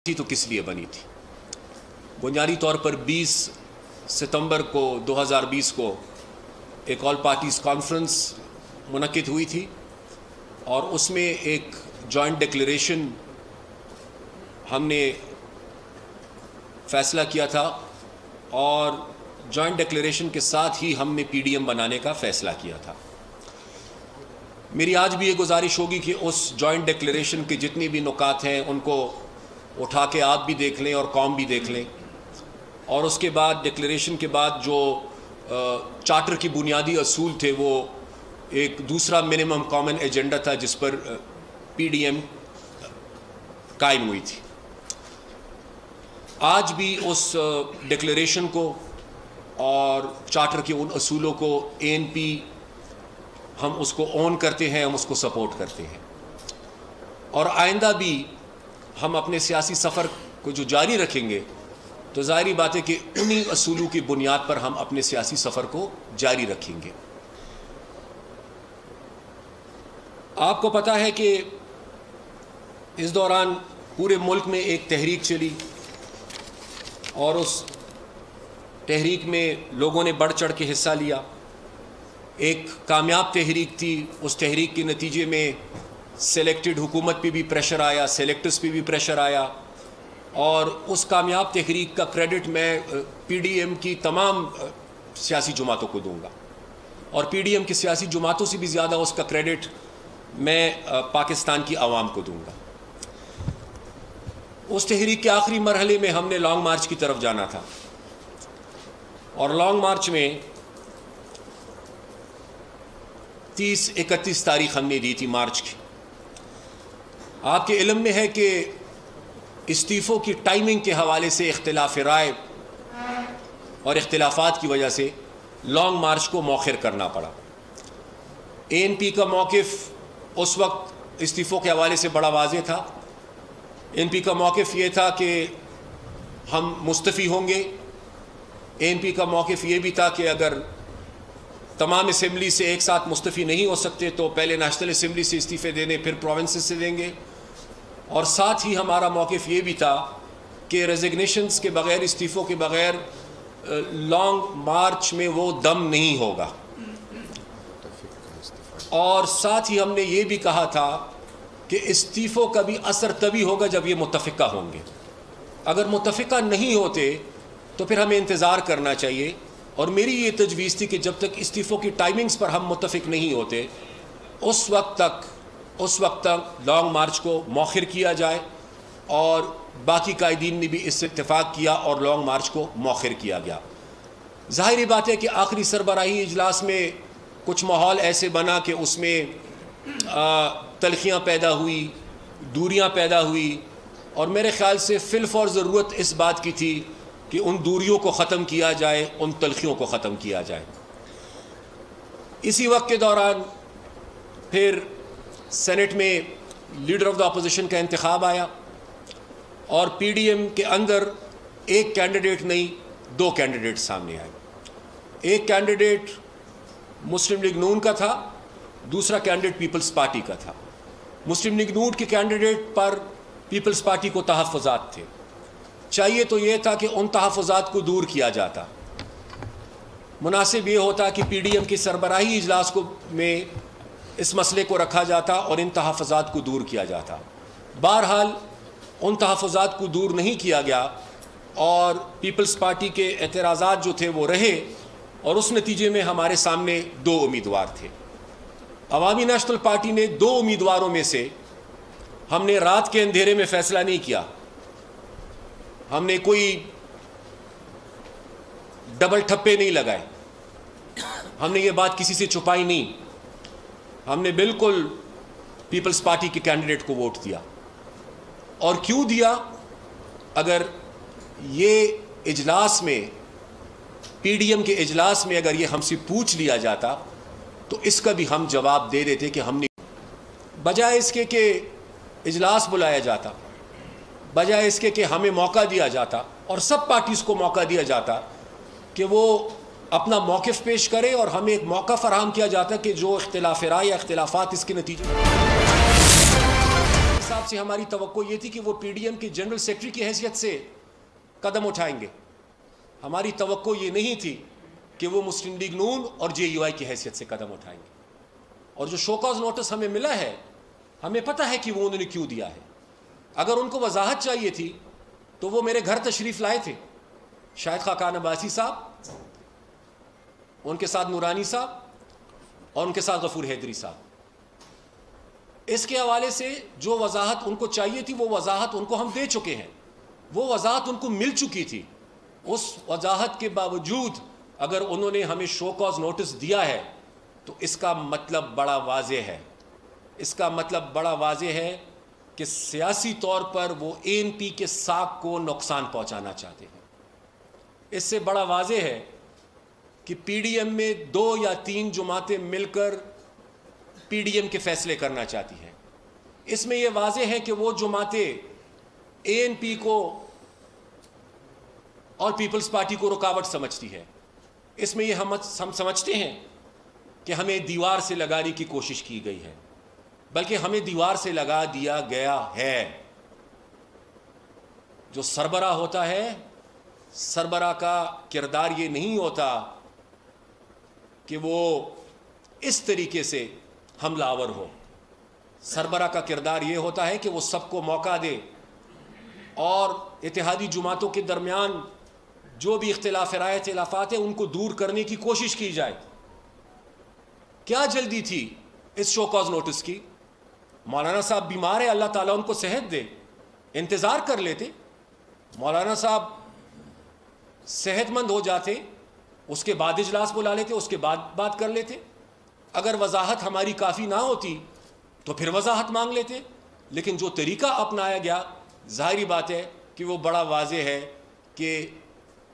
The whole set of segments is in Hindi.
थी तो किस लिए बनी थी। बुनियादी तौर पर 20 सितंबर को 2020 को एक ऑल पार्टीज़ कॉन्फ्रेंस मुनक्किद हुई थी और उसमें एक जॉइंट डिक्लेरेशन हमने फ़ैसला किया था और जॉइंट डिक्लेरेशन के साथ ही हमने पीडीएम बनाने का फ़ैसला किया था। मेरी आज भी ये गुजारिश होगी कि उस जॉइंट डिक्लेरेशन के जितनी भी नुकात हैं उनको उठा के आप भी देख लें और कौम भी देख लें, और उसके बाद डिक्लेरेशन के बाद जो चार्टर की बुनियादी असूल थे वो एक दूसरा मिनिमम कॉमन एजेंडा था जिस पर पीडीएम कायम हुई थी। आज भी उस डिक्लेरेशन को और चार्टर के उन असूलों को एएनपी हम उसको ऑन करते हैं, हम उसको सपोर्ट करते हैं और आइंदा भी हम अपने सियासी सफ़र को जो जारी रखेंगे तो ज़ाहिरी बात है कि उन्हीं असूलों की बुनियाद पर हम अपने सियासी सफ़र को जारी रखेंगे। आपको पता है कि इस दौरान पूरे मुल्क में एक तहरीक चली और उस तहरीक में लोगों ने बढ़ चढ़ के हिस्सा लिया। एक कामयाब तहरीक थी। उस तहरीक के नतीजे में सेलेक्टेड हुकूमत पे भी प्रेशर आया, सेलेक्टर्स पे भी प्रेशर आया और उस कामयाब तहरीक का क्रेडिट मैं पीडीएम की तमाम सियासी जमातों को दूंगा और पीडीएम की सियासी जमातों से भी ज़्यादा उसका क्रेडिट मैं पाकिस्तान की आवाम को दूंगा। उस तहरीक के आखिरी मरहले में हमने लॉन्ग मार्च की तरफ जाना था और लॉन्ग मार्च में 30-31 तारीख हमने दी थी मार्च की। आपके इल्म में है कि इस्तीफ़ों की टाइमिंग के हवाले से इख्तिलाफ राय और इख्तिलाफात की वजह से लॉन्ग मार्च को मौखिर करना पड़ा। एएनपी का मौक़िफ़ उस वक्त इस्तीफ़ों के हवाले से बड़ा वाज़ेह था। एएनपी का मौक़िफ़ ये था कि हम मुस्तफ़ी होंगे। एएनपी का मौक़िफ़ ये भी था कि अगर तमाम असम्बली से एक साथ मुस्तफ़ी नहीं हो सकते तो पहले नेशनल असम्बली से इस्तीफ़े देने, फिर प्रोविंसेस से देंगे। और साथ ही हमारा मौक़िफ़ ये भी था कि रेजिग्नेशंस के बग़ैर, इस्तीफ़ों के बग़ैर लॉन्ग मार्च में वो दम नहीं होगा। और साथ ही हमने ये भी कहा था कि इस्तीफ़ों का भी असर तभी होगा जब ये मुत्तफ़िक़ा होंगे। अगर मुत्तफ़िक़ा नहीं होते तो फिर हमें इंतज़ार करना चाहिए। और मेरी ये तजवीज़ थी कि जब तक इस्तीफ़ों की टाइमिंग्स पर हम मुत्तफ़िक़ नहीं होते उस वक्त तक लॉन्ग मार्च को मौखिर किया जाए और बाकी कायदीन ने भी इससे इत्तेफाक किया और लॉन्ग मार्च को मौखिर किया गया। ज़ाहिरी बात है कि आखिरी सरबराही इजलास में कुछ माहौल ऐसे बना कि उसमें तलखियाँ पैदा हुई, दूरियाँ पैदा हुई और मेरे ख़्याल से फ़िलफ़ौर ज़रूरत इस बात की थी कि उन दूरियों को ख़त्म किया जाए, उन तलखियों को ख़त्म किया जाए। इसी वक्त के दौरान फिर सेनेट में लीडर ऑफ द अपोजिशन का इंतखाब आया और पीडीएम के अंदर एक कैंडिडेट नहीं, 2 कैंडिडेट सामने आए। एक कैंडिडेट मुस्लिम लीग नून का था, दूसरा कैंडिडेट पीपल्स पार्टी का था। मुस्लिम लीग नून के कैंडिडेट पर पीपल्स पार्टी को तहफ़्फ़ुज़ात थे। चाहिए तो ये था कि उन तहफ़्फ़ुज़ात को दूर किया जाता। मुनासिब ये होता कि पीडीएम की सरबराही इजलास को में इस मसले को रखा जाता और इन तहफ़्फ़ुज़ात को दूर किया जाता। बहरहाल उन तहफ़्फ़ुज़ात को दूर नहीं किया गया और पीपल्स पार्टी के एतराज़ात जो थे वो रहे और उस नतीजे में हमारे सामने 2 उम्मीदवार थे। अवामी नेशनल पार्टी ने 2 उम्मीदवारों में से हमने रात के अंधेरे में फ़ैसला नहीं किया। हमने कोई डबल ठप्पे नहीं लगाए। हमने ये बात किसी से छुपाई नहीं। हमने बिल्कुल पीपल्स पार्टी के कैंडिडेट को वोट दिया। और क्यों दिया? अगर ये इजलास में, पीडीएम के इजलास में अगर ये हमसे पूछ लिया जाता तो इसका भी हम जवाब दे देते कि हमने, बजाय इसके कि इजलास बुलाया जाता, बजाय इसके कि हमें मौका दिया जाता और सब पार्टीज़ को मौका दिया जाता कि वो अपना मौक़िफ़ पेश करे और हमें एक मौका फराहम किया जाता कि जो इख्तिलाफ़ राय या इख्तिलाफ़ात इसके नतीजे साहब से हमारी तवक्को ये थी कि वो पीडीएम के जनरल सेक्रेटरी की हैसियत से कदम उठाएंगे। हमारी तवक्को ये नहीं थी कि वो मुस्लिम लीग नून और जेयूआई की हैसियत से कदम उठाएंगे। और जो शोकॉज नोटिस हमें मिला है, हमें पता है कि वो उन्होंने क्यों दिया है। अगर उनको वजाहत चाहिए थी तो वो मेरे घर तशरीफ़ लाए थे, शाहिद खाकान अब्बासी साहब, उनके साथ नूरानी साहब और उनके साथ गफूर हैदरी साहब। इसके हवाले से जो वजाहत उनको चाहिए थी वो वजाहत उनको हम दे चुके हैं, वो वजाहत उनको मिल चुकी थी। उस वजाहत के बावजूद अगर उन्होंने हमें शो कॉज नोटिस दिया है तो इसका मतलब बड़ा वाज़ेह है। इसका मतलब बड़ा वाज़ेह है कि सियासी तौर पर वो एएनपी के साख को नुकसान पहुंचाना चाहते हैं। इससे बड़ा वाज़ेह है कि पीडीएम में 2 या 3 जमातें मिलकर पीडीएम के फैसले करना चाहती हैं। इसमें यह वाज़ेह है कि वो जमातें एएनपी को और पीपल्स पार्टी को रुकावट समझती है। इसमें यह हम समझते हैं कि हमें दीवार से लगाने की कोशिश की गई है, बल्कि हमें दीवार से लगा दिया गया है। जो सरबरा होता है, सरबरा का किरदार ये नहीं होता कि वो इस तरीके से हमलावर हो। सरबरा का किरदार ये होता है कि वो सबको मौका दे और इत्तेहादी जुमातों के दरमियान जो भी इख्तिलाफ राय इख्तिलाफात है उनको दूर करने की कोशिश की जाए। क्या जल्दी थी इस शो कॉज नोटिस की? मौलाना साहब बीमार है, अल्लाह ताला उनको सेहत दे, इंतज़ार कर लेते। मौलाना साहब सेहतमंद हो जाते, उसके बाद इजलास बुला लेते, उसके बाद बात कर लेते। अगर वजाहत हमारी काफ़ी ना होती तो फिर वजाहत मांग लेते। लेकिन जो तरीका अपनाया गया, ज़ाहिरी बात है कि वो बड़ा वाज़ेह है कि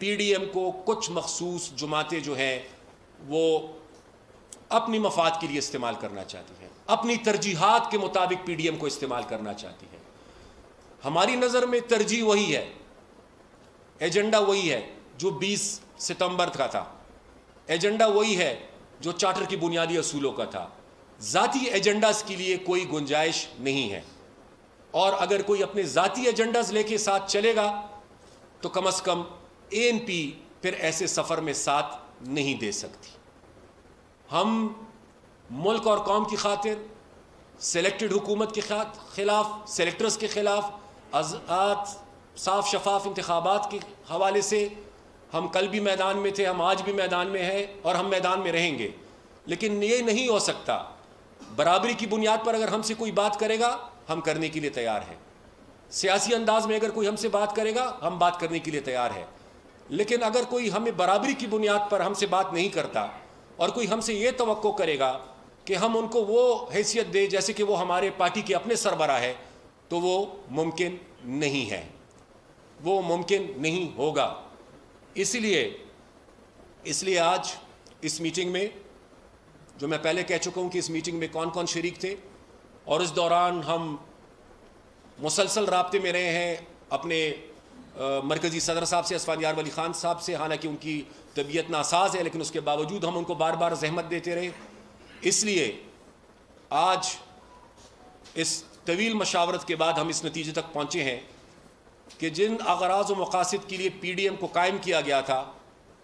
पीडीएम को कुछ मखसूस जुमातें जो हैं वो अपनी मफाद के लिए इस्तेमाल करना चाहती हैं, अपनी तरजीहात के मुताबिक पीडीएम को इस्तेमाल करना चाहती है। हमारी नज़र में तरजीह वही है, एजेंडा वही है जो 20 सितंबर का था, एजेंडा वही है जो चार्टर की बुनियादी असूलों का था। ज़ाती एजेंडास के लिए कोई गुंजाइश नहीं है, और अगर कोई अपने ज़ाती एजेंडास लेके साथ चलेगा तो कम अज़ कम एएनपी फिर ऐसे सफ़र में साथ नहीं दे सकती। हम मुल्क और कौम की खातिर, सेलेक्टेड हुकूमत के खिलाफ, सेलेक्टर्स के खिलाफ, आज़ाद साफ शफाफ इंतखाबात के हवाले से हम कल भी मैदान में थे, हम आज भी मैदान में हैं और हम मैदान में रहेंगे। लेकिन ये नहीं हो सकता, बराबरी की बुनियाद पर अगर हमसे कोई बात करेगा हम करने के लिए तैयार हैं। सियासी अंदाज में अगर कोई हमसे बात करेगा हम बात करने के लिए तैयार हैं। लेकिन अगर कोई हमें बराबरी की बुनियाद पर हमसे बात नहीं करता और कोई हमसे ये तवक्को करेगा कि हम उनको वो हैसियत दे जैसे कि वो हमारे पार्टी के अपने सरबराह है, तो वो मुमकिन नहीं है, वो मुमकिन नहीं होगा। इसलिए आज इस मीटिंग में, जो मैं पहले कह चुका हूँ कि इस मीटिंग में कौन कौन शरीक थे, और इस दौरान हम मुसलसल राब्ते में रहे हैं अपने मरकज़ी सदर साहब से, असफान यार वली ख़ान साहब से। हालांकि उनकी तबीयत नासाज है लेकिन उसके बावजूद हम उनको बार बार ज़हमत देते रहे। इसलिए आज इस तवील मशावरत के बाद हम इस नतीजे तक पहुँचे हैं कि जिन अग़राज़ व मक़ासिद के लिए पीडीएम को कायम किया गया था,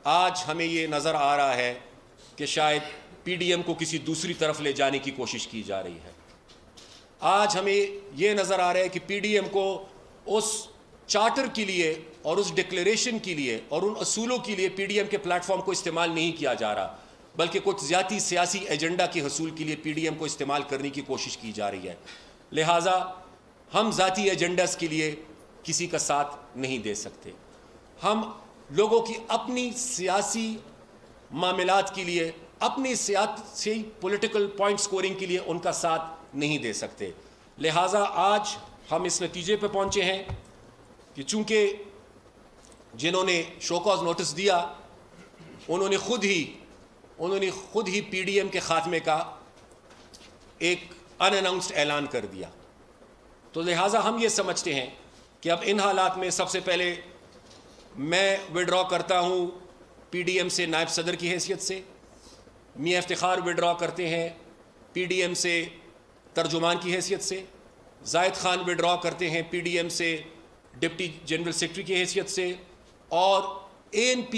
आज हमें ये नज़र आ रहा है कि शायद पीडीएम को किसी दूसरी तरफ ले जाने की कोशिश की जा रही है। आज हमें ये नज़र आ रहा है कि पीडीएम को उस चार्टर के लिए और उस डिक्लेरेशन के लिए और उन असूलों के लिए पीडीएम के प्लेटफॉर्म को इस्तेमाल नहीं किया जा रहा, बल्कि कुछ ज़्यादा सियासी एजेंडा के हसूल के लिए पीडीएम को इस्तेमाल करने की कोशिश की जा रही है। लिहाजा हम ज़ाती एजेंडास के लिए किसी का साथ नहीं दे सकते। हम लोगों की अपनी सियासी मामलात के लिए, अपनी सियासी पॉलिटिकल पॉइंट स्कोरिंग के लिए उनका साथ नहीं दे सकते। लिहाजा आज हम इस नतीजे पर पहुँचे हैं कि चूँकि जिन्होंने शो कॉज नोटिस दिया उन्होंने खुद ही पीडीएम के ख़ात्मे का एक अनअनाउंस्ड ऐलान कर दिया, तो लिहाजा हम ये समझते हैं कि अब इन हालात में सबसे पहले मैं विड्रॉ करता हूँ पीडीएम से नायब सदर की हैसियत से, मियां इफ्तिखार विड्रॉ करते हैं पीडीएम से तर्जुमान की हैसियत से, जायद खान विड्रॉ करते हैं PDM से डिप्टी जनरल सेक्रेटरी की हैसियत से, और ANP,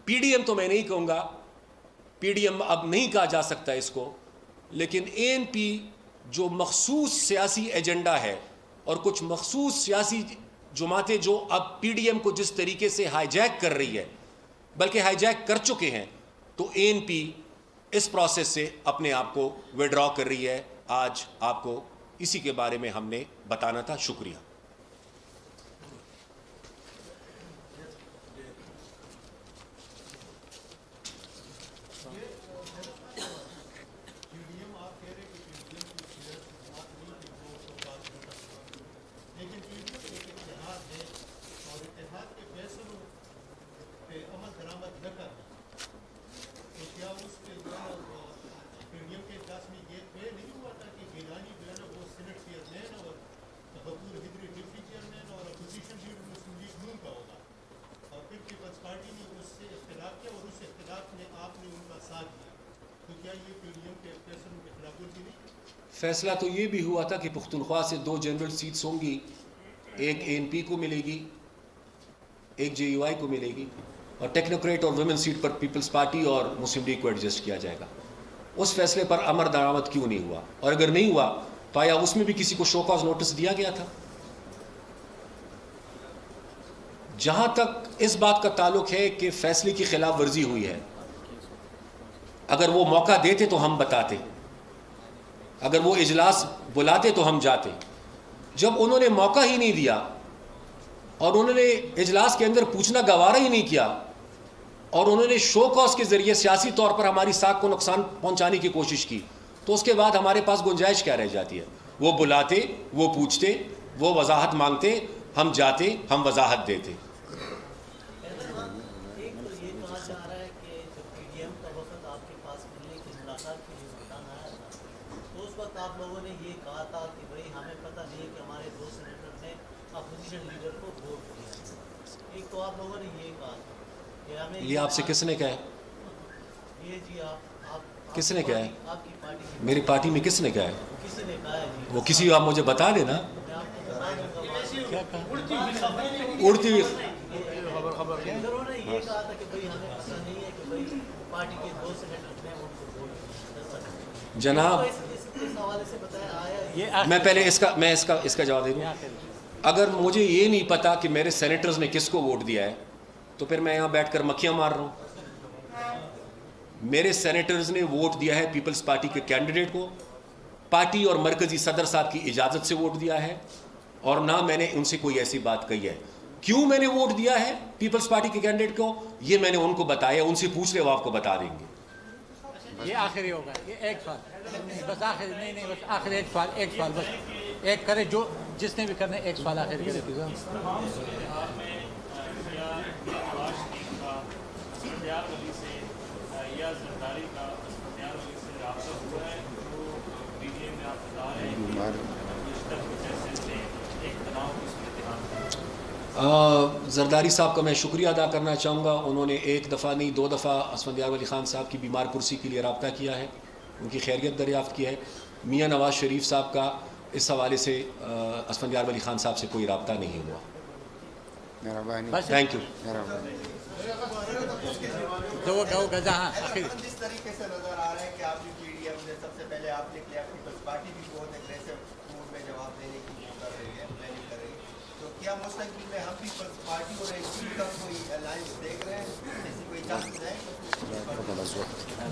PDM तो मैं नहीं कहूँगा, PDM अब नहीं कहा जा सकता इसको, लेकिन ANP जो मखसूस सियासी एजेंडा है और कुछ मखसूस सियासी जमातें जो अब PDM को जिस तरीके से हाईजैक कर रही है, बल्कि हाईजैक कर चुके हैं, तो ANP इस प्रोसेस से अपने आप को विड्रॉ कर रही है। आज आपको इसी के बारे में हमने बताना था। शुक्रिया। फैसला तो ये भी हुआ था कि पुख्तनख्वा से 2 जनरल सीट्स होंगी, एक ANP को मिलेगी, एक JUI को मिलेगी, और टेक्नोक्रेट और वुमेन सीट पर पीपल्स पार्टी और मुस्लिम लीग को एडजस्ट किया जाएगा। उस फैसले पर अमर दरामद क्यों नहीं हुआ, और अगर नहीं हुआ तो आया उसमें भी किसी को शो कॉज नोटिस दिया गया था? जहां तक इस बात का ताल्लुक है कि फैसले की खिलाफ वर्जी हुई है, अगर वो मौका देते तो हम बताते, अगर वो इजलास बुलाते तो हम जाते। जब उन्होंने मौका ही नहीं दिया और उन्होंने इजलास के अंदर पूछना गवारा ही नहीं किया और उन्होंने शो कॉज के जरिए सियासी तौर पर हमारी साख को नुकसान पहुंचाने की कोशिश की, तो उसके बाद हमारे पास गुंजाइश क्या रह जाती है? वो बुलाते, वो पूछते, वो वजाहत मांगते, हम जाते, हम वजाहत देते। आप लोगों ने ये कहा था कि भाई हमें पता नहीं कि हमारे 2 सेनेटर ने अपोजिशन लीडर को वोट दिया। एक तो आप लोगों ने ये कहा था कि हमें ये आपसे किसने कहा है? ये जी आप किसने कहा है? आपकी पार्टी, मेरी पार्टी में किसने कहा है? किसी ने कहा है जी। वो किसी आप मुझे बता देना। उड़ती हुई उन्होंने ये कहा था कि भाई हमें पता नहीं है कि भाई पार्टी के 2 सेनेटर ने उनको वोट दिया। जनाब, मैं पहले इसका जवाब दे दूं। अगर मुझे ये नहीं पता कि मेरे सेनेटर्स ने किसको वोट दिया है, तो फिर मैं यहाँ बैठकर मक्खियाँ मार रहा हूँ। मेरे सेनेटर्स ने वोट दिया है पीपल्स पार्टी के कैंडिडेट को, पार्टी और मरकजी सदर साहब की इजाज़त से वोट दिया है, और ना मैंने उनसे कोई ऐसी बात कही है। क्यों मैंने वोट दिया है पीपल्स पार्टी के कैंडिडेट को, ये मैंने उनको बताया, उनसे पूछ ले, वो आपको बता देंगे। ये आखिरी होगा, ये एक सवाल नहीं, बस आखिरी नहीं, बस आखिरी एक सवाल बस एक करे, जो जिसने भी करना है एक सवाल आखिर करे। जरदारी साहब का मैं शुक्रिया अदा करना चाहूँगा। उन्होंने एक दफ़ा नहीं 2 दफ़ा असफंदियार वली ख़ान साहब की बीमार कुर्सी के लिए रब्ता किया है, उनकी खैरियत दरियाफ़्त की है। मियाँ नवाज़ शरीफ साहब का इस हवाले से असफंदियार वली ख़ान साहब से कोई रब्ता नहीं हुआ। Thank you. जिस तरीके से नजर आ रहा है कि आपने PDM ने सबसे पहले आपने किया, पीपल्स पार्टी भी बहुत एग्रेसिव मूड में जवाब देने की कर रही है, प्लानिंग कर रही है, तो क्या मुस्तक़बिल में हम पीपल्स पार्टी और ANP का कोई अलायंस देख रहे हैं, ऐसी कोई चांसेस है?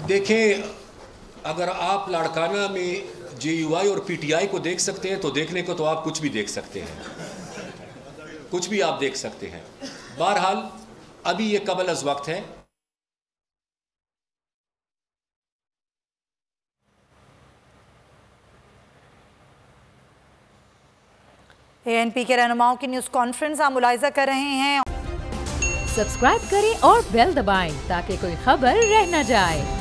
देखें, अगर आप लाड़काना में JUI और PTI को देख सकते हैं तो देखने को तो आप कुछ भी देख सकते हैं, कुछ भी आप देख सकते हैं। बहरहाल अभी ये कबल अज़ वक्त है। ANP के रहनुमाओं की न्यूज़ कॉन्फ्रेंस आप मुलाहिजा कर रहे हैं। सब्सक्राइब करें और बेल दबाएं ताकि कोई खबर रह न जाए।